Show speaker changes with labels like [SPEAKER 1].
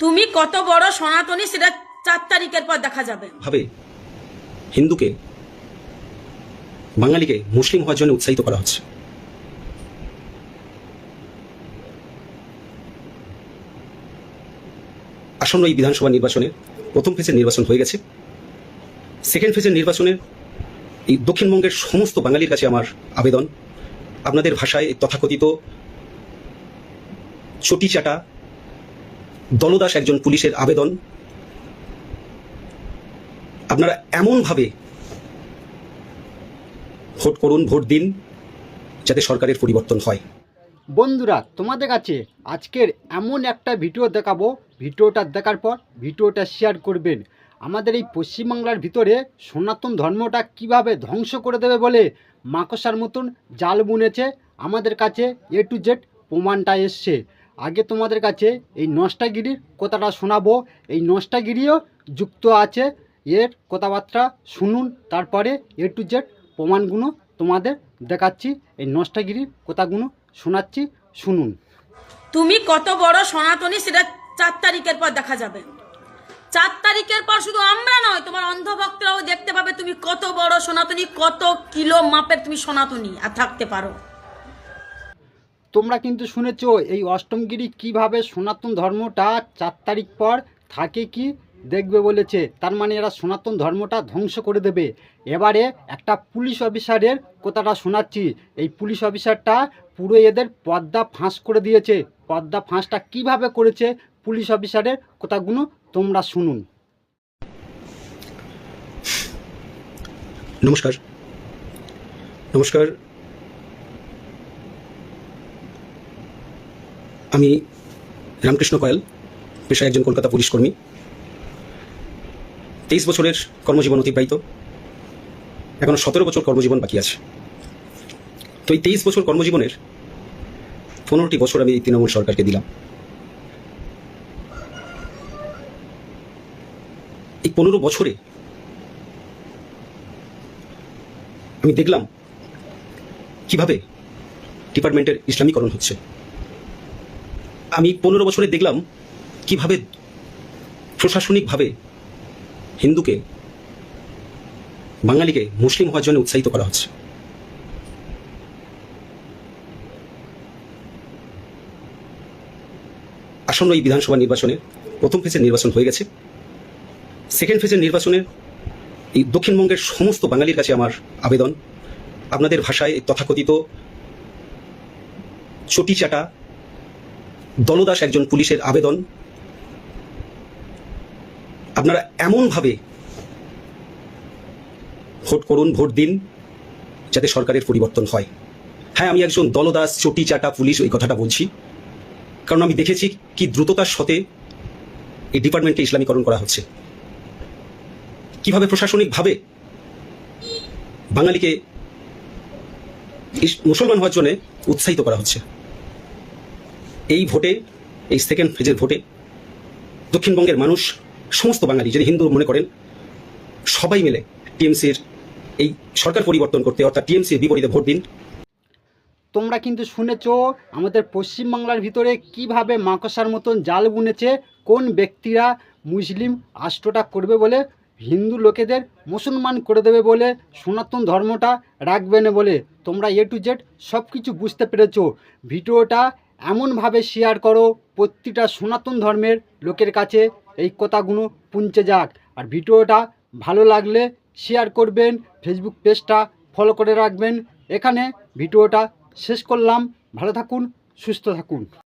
[SPEAKER 1] তুমি কত বড় সনাতনী সেটা 4 তারিখের পর দেখা যাবে।
[SPEAKER 2] ভাবে হিন্দুকে বাঙালিকে মুসলিম হওয়ার জন্য উৎসাহিত করা হচ্ছে। আসন্ন এই বিধানসভা নির্বাচনে প্রথম ফেজের নির্বাচন হয়ে গেছে। সেকেন্ড ফেজের নির্বাচনে এই দক্ষিণবঙ্গের সমস্ত বাঙালির কাছে আমার আবেদন, আপনাদের ভাষায় তথাকথিত চটি চাটা দলদাস একজন পুলিশের আবেদন, আপনারা এমনভাবে ভোট করুন, ভোট দিন, যাতে সরকারের পরিবর্তন হয়।
[SPEAKER 3] বন্ধুরা, তোমাদের কাছে আজকের এমন একটা ভিডিও দেখাবো, ভিডিওটা দেখার পর ভিডিওটা শেয়ার করবেন। আমাদের এই পশ্চিমবাংলার ভিতরে সনাতন ধর্মটা কিভাবে ধ্বংস করে দেবে বলে মাকড়সার মতন জাল বুনেছে। আমাদের কাছে A to Z প্রমাণটা এসছে। আগে তোমাদের কাছে এই নষ্টাগিরির কথাটা শোনাবো, এই নষ্টাগিরিও যুক্ত আছে, এর কথাবার্তা শুনুন, তারপরে A to Z প্রমাণগুলো তোমাদের দেখাচ্ছি, এই নষ্টাগিরির কথাগুলো শোনাচ্ছি, শুনুন।
[SPEAKER 1] তুমি কত বড় সনাতনী সেটা 4 তারিখের পর দেখা যাবে। 4 তারিখের পর শুধু আমরা নয়, তোমার অন্ধভক্তরাও দেখতে পাবে তুমি কত বড় সনাতনী, কত কিলো মাপের তুমি সনাতনী আর থাকতে পারো।
[SPEAKER 3] তোমরা কিন্তু শুনেছো এই অষ্টমগিরি কিভাবে সনাতন ধর্মটা 4 তারিখ পর থাকে কি দেখবে বলেছে। তার মানে এরা সনাতন ধর্মটা ধ্বংস করে দেবে। এবারে একটা পুলিশ অফিসারের কথাটা শোনাচ্ছি। এই পুলিশ অফিসারটা পুরো এদের পর্দা ফাঁস করে দিয়েছে। পর্দা ফাঁসটা কিভাবে করেছে পুলিশ অফিসারের কথাগুলো তোমরা শুনুন।
[SPEAKER 2] নমস্কার নমস্কার, আমি রামকৃষ্ণ কয়াল, পেশায় একজন কলকাতা পুলিশ কর্মী। 23 বছরের কর্মজীবন অতিবাহিত, এখনো 17 বছর কর্মজীবন বাকি আছে। তো এই 23 বছর কর্মজীবনের 15টি বছর আমি এই তৃণমূল সরকারকে দিলাম। এই 15 বছরে আমি দেখলাম কিভাবে ডিপার্টমেন্টের ইসলামীকরণ হচ্ছে। আমি 15 বছরে দেখলাম কিভাবে প্রশাসনিকভাবে হিন্দুকে বাঙালিকে মুসলিম হওয়ার জন্য উৎসাহিত করা হচ্ছে। আসন্ন এই বিধানসভা নির্বাচনে প্রথম ফেজের নির্বাচন হয়ে গেছে। সেকেন্ড ফেজের নির্বাচনে এই দক্ষিণবঙ্গের সমস্ত বাঙালির কাছে আমার আবেদন, আপনাদের ভাষায় তথাকথিত চটি চাটা দলদাস একজন পুলিশের আবেদন, আপনারা এমনভাবে ভোট করুন, ভোট দিন, যাতে সরকারের পরিবর্তন হয়। হ্যাঁ, আমি একজন দলদাস চটি চাটা পুলিশ ওই কথাটা বলছি, কারণ আমি দেখেছি কি দ্রুততার সাথে এই ডিপার্টমেন্টকে ইসলামীকরণ করা হচ্ছে, কিভাবে প্রশাসনিকভাবে বাঙালিকে মুসলমান হওয়ার জন্য উৎসাহিত করা হচ্ছে। এই ভোটে, এই সেকেন্ড ফেজের ভোটে দক্ষিণবঙ্গের মানুষ, সমস্ত বাঙালি যদি হিন্দু মনে করেন, সবাই মিলে টিএমসির এই সরকার পরিবর্তন করতে, অর্থাৎ টিএমসির বিপরীতে ভোট দিন।
[SPEAKER 3] তোমরা কিন্তু শুনেছো আমাদের পশ্চিমবাংলার ভিতরে কিভাবে মাকড়সার মতন জাল বুনেছে, কোন ব্যক্তিরা মুসলিম রাষ্ট্রটা করবে বলে, হিন্দু লোকেদের মুসলমান করে দেবে বলে, সনাতন ধর্মটা রাখবে না বলে। তোমরা A to Z সব কিছু বুঝতে পেরেছো। ভিডিওটা এমনভাবে শেয়ার করো প্রতিটা সনাতন ধর্মের লোকের কাছে এই কথাগুলো পৌঁছে যাক। আর ভিডিওটা ভালো লাগলে শেয়ার করবেন, ফেসবুক পেজটা ফলো করে রাখবেন। এখানে ভিডিওটা শেষ করলাম। ভালো থাকুন, সুস্থ থাকুন।